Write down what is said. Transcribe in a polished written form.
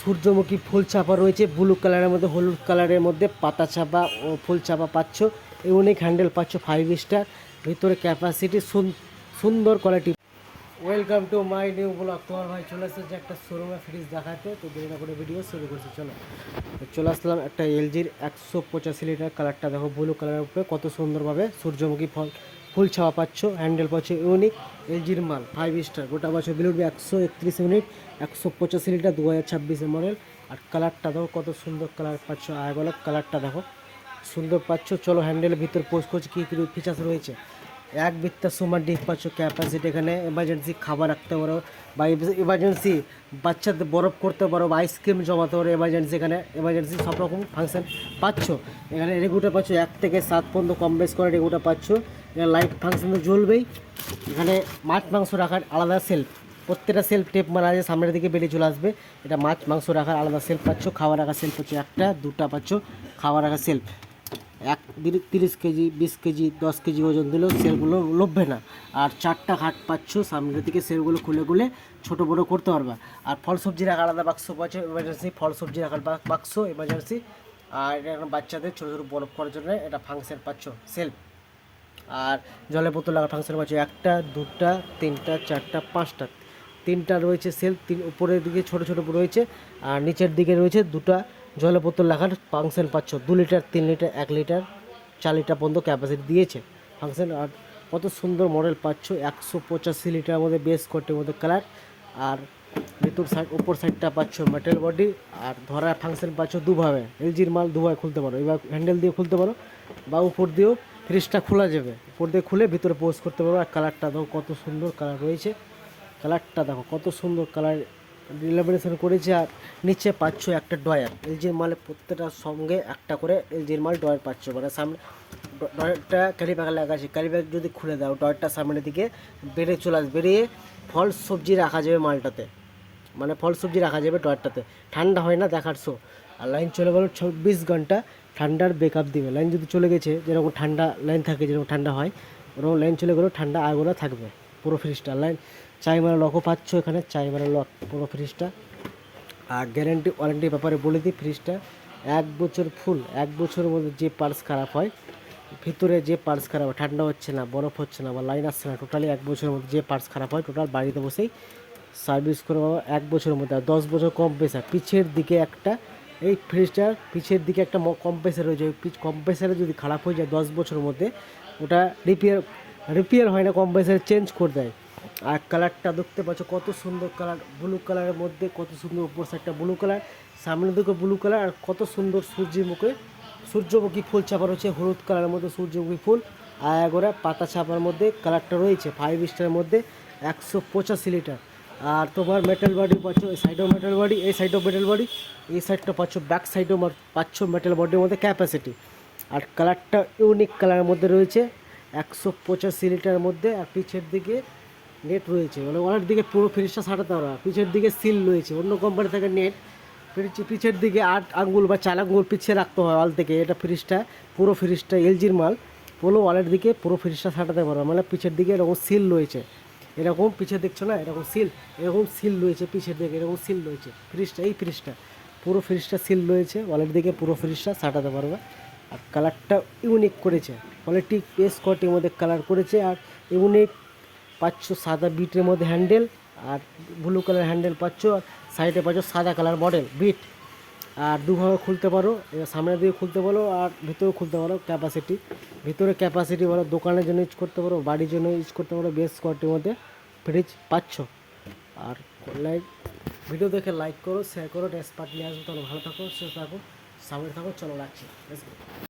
সূর্যমুখী ফুল চাপা রয়েছে ব্লু কালারের মধ্যে, হলুদ কালারের মধ্যে পাতা চাপা ও ফুল চাপা পাচ্ছ। ইউনিক হ্যান্ডেল পাচ্ছ 5 স্টার, ভিতরে ক্যাপাসিটি সুন্দর quality. Welcome to my new blog. তোমার ভাই চলে এসেছে একটা শোরুমে ফ্রিজ দেখাতে, তো দেরি না করে ভিডিও শুরু করছি। চলে আসলাম একটা এলজির 185 লিটার। কালারটা দেখো ব্লু কালারের উপরে কত সুন্দরভাবে সূর্যমুখী ফুল ছাওয়া পাচ্ছ, হ্যান্ডেল পাচ্ছ ইউনিক এলজির মাল 5 স্টার। গোটা বছর বিল উঠবে 131 ইউনিট, 185 লিটার, 2026 মডেল। আর কালারটা দেখো কত সুন্দর কালার পাচ্ছ, আইবলক কালারটা দেখো সুন্দর পাচ্ছ। চলো হ্যান্ডেলের ভিতর পোস্ট করছি কী কী ফিচার্স রয়েছে। এক বিত্তা সুমার ডিপ পাচ্ছ, ক্যাপাসিটি এখানে এমার্জেন্সি খাবার রাখতে পারো বা এমার্জেন্সি বাচ্চাদের বরফ করতে পারো বা আইসক্রিম জমাতে পারো। এমার্জেন্সি এখানে এমার্জেন্সি সব রকম ফাংশন পাচ্ছ। এখানে রেগুটার পাচ্ছ 1 থেকে 7 পর্যন্ত কম বেশ করে রেগুটার পাচ্ছ। এখানে লাইট ফাংশন তো জ্বলবেই। এখানে মাছ মাংস রাখার আলাদা সেলফ, প্রত্যেকটা সেলফ টেপ মারা আছে, সামনের দিকে বেরিয়ে চলে আসবে। এটা মাছ মাংস রাখার আলাদা সেলফ পাচ্ছ। খাওয়া রাখার সেলফ পাচ্ছ একটা দুটা পাচ্ছ, খাওয়া রাখার সেলফ। 30 কেজি 20 কেজি 10 কেজি ওজন দিলেও সেলগুলো লভবে না। আর 4টা খাট পাচ্ছ, সামনের দিকে সেলগুলো খুলে খুলে ছোটো বড়ো করতে পারবা। আর ফল সবজি রাখার আলাদা বাক্স পাচ্ছ, এমার্জেন্সি ফল সবজি রাখার বাক্স এমার্জেন্সি। আর এটা বাচ্চাদের ছোটো ছোটো বরফ করার জন্য এটা ফাংশন পাচ্ছ সেলফ। আর জলের বোতল রাখার ফাংশন পাচ্ছ একটা দুটা তিনটা চারটা পাঁচটা, 3টা রয়েছে সেলফ। উপরের দিকে ছোটো ছোটো রয়েছে আর নিচের দিকে রয়েছে দুটা জলের বোতল রাখার ফাংশন পাচ্ছ। 2 লিটার 3 লিটার 1 লিটার 4 লিটার পর্যন্ত ক্যাপাসিটি দিয়েছে ফাংশন। আর কত সুন্দর মডেল পাচ্ছ, 185 লিটারের মধ্যে বেস কোটের মধ্যে কালার। আর ভিতর সাইড উপর সাইডটা পাচ্ছ মেটাল বডি। আর ধরার ফাংশন পাচ্ছ দুভাবে, এলজির মাল দুভাবে খুলতে পারো, এবার হ্যান্ডেল দিয়ে খুলতে পারো বা উপর দিয়েও ফ্রিজটা খোলা যাবে। উপর দিয়ে খুলে ভিতরে পোস্ট করতে পারো। আর কালারটা দেখো কত সুন্দর কালার রয়েছে, কালারটা দেখো কত সুন্দর কালার রিলামিনেশন করেছে। আর নিচে পাচ্ছ একটা ডয়ার, এলজির মালে প্রত্যেকটার সঙ্গে একটা করে এলজির মাল ডয়ার পাচ্ছ। মানে সামনে ডয়ারটা ক্যারি ব্যাগ লাগা আছে, ক্যারি ব্যাগ যদি খুলে দাও ডয়ারটা সামনের দিকে বেরিয়ে চলে আসবে, বেরিয়ে ফল সবজি রাখা যাবে মালটাতে, মানে ফল সবজি রাখা যাবে ডয়ারটাতে। ঠান্ডা হয় না দেখার শো। আর লাইন চলে গেল 24 ঘন্টা ঠান্ডার ব্যাকআপ দিবে। লাইন যদি চলে গেছে, যেরকম ঠান্ডা লাইন থাকে, যেরকম ঠান্ডা হয় ওরকম লাইন চলে গেলেও ঠান্ডা আগুলা থাকবে পুরো ফ্রিজটা। লাইন চাই মারা লকও পাচ্ছ এখানে, চাই মারা লক পুরো ফ্রিজটা। আর গ্যারেন্টি ওয়ারেন্টি ব্যাপারে বলে দিই, ফ্রিজটা 1 বছর ফুল। 1 বছরের মধ্যে যে পার্টস খারাপ হয়, ভিতরে যে পার্টস খারাপ হয়, ঠান্ডা হচ্ছে না বরফ হচ্ছে না বা লাইন আসছে না, টোটালি 1 বছরের মধ্যে যে পার্টস খারাপ হয় টোটাল বাড়িতে বসেই সার্ভিস করে পাবো 1 বছরের মধ্যে। আর 10 বছর কম্প্রেসার পিছের দিকে একটা, এই ফ্রিজটার পিছের দিকে একটা কম্প্রেসার রয়েছে, ওই কম্প্রেসারে যদি খারাপ হয়ে যায় 10 বছরের মধ্যে ওটা রিপেয়ার হয় না, কম্প্রেসার চেঞ্জ করে দেয়। আর কালারটা দেখতে পাচ্ছ কত সুন্দর কালার, ব্লু কালারের মধ্যে কত সুন্দর। উপর সাইডটা ব্লু কালার, সামনের দিকে ব্লু কালার। আর কত সুন্দর সূর্যমুখী ফুল চাপা রয়েছে হলুদ কালারের মধ্যে, সূর্যমুখী ফুল আয়াগোড়া পাতা চাপার মধ্যে কালারটা রয়েছে 5 স্টারের মধ্যে, 185 লিটার। আর তোমার মেটাল বডি পাচ্ছ, এই সাইডেও মেটাল বডি, এই সাইডেও মেটাল বডি, এই সাইডটা পাচ্ছ, ব্যাক সাইডেও পাচ্ছ মেটাল বডির মধ্যে ক্যাপাসিটি। আর কালারটা ইউনিক কালারের মধ্যে রয়েছে 185 লিটারের মধ্যে। আর পিছের দিকে নেট রয়েছে, মানে ওনার দিকে পুরো ফ্রিজটা সাটাতে পারবা। পিছের দিকে সিল রয়েছে, অন্য কোম্পানি থেকে নেট পিছের দিকে 8 আঙ্গুল বা 4 আঙ্গুল পিছিয়ে রাখতে হয় ওয়াল থেকে। এটা ফ্রিজটা পুরো ফ্রিজটা এলজির মাল, পুরো ওয়ালের দিকে পুরো ফ্রিজটা সাটাতে পারবা। মানে পিছের দিকে এরকম সিল রয়েছে, এরকম পিছিয়ে দেখছো না, এরকম সিল রয়েছে পিছের দিকে, এরকম সিল রয়েছে ফ্রিজটা। এই ফ্রিজটা পুরো ফ্রিজটা সিল রয়েছে, ওয়ালের দিকে পুরো ফ্রিজটা সাটাতে পারবে। আর কালারটা ইউনিক করেছে, কোয়ালিটি পেস কোয়ালিটির মধ্যে কালার করেছে। আর ইউনিক পাচ্ছ সাদা বিটের মধ্যে হ্যান্ডেল, আর ব্লু কালার হ্যান্ডেল পাচ্ছ। আর সাইডে পাচ্ছ সাদা কালার মডেল বিট। আর দুভাবে খুলতে পারো, সামনের দিকে খুলতে পারো আর ভিতরেও খুলতে পারো। ভিতরে ক্যাপাসিটি বলো, দোকানের জন্য ইউজ করতে পারো, বাড়ির জন্য ইউজ করতে পারো। বেস্ট কোয়ালিটির মধ্যে ফ্রিজ পাচ্ছ। আর ভিডিও দেখে লাইক করো, শেয়ার করো, নেক্সট পার্ট নিয়ে আসবো। তাহলে ভালো থাকো, সুস্থ থাকো, সামনে থাকো। চলো রাখছি।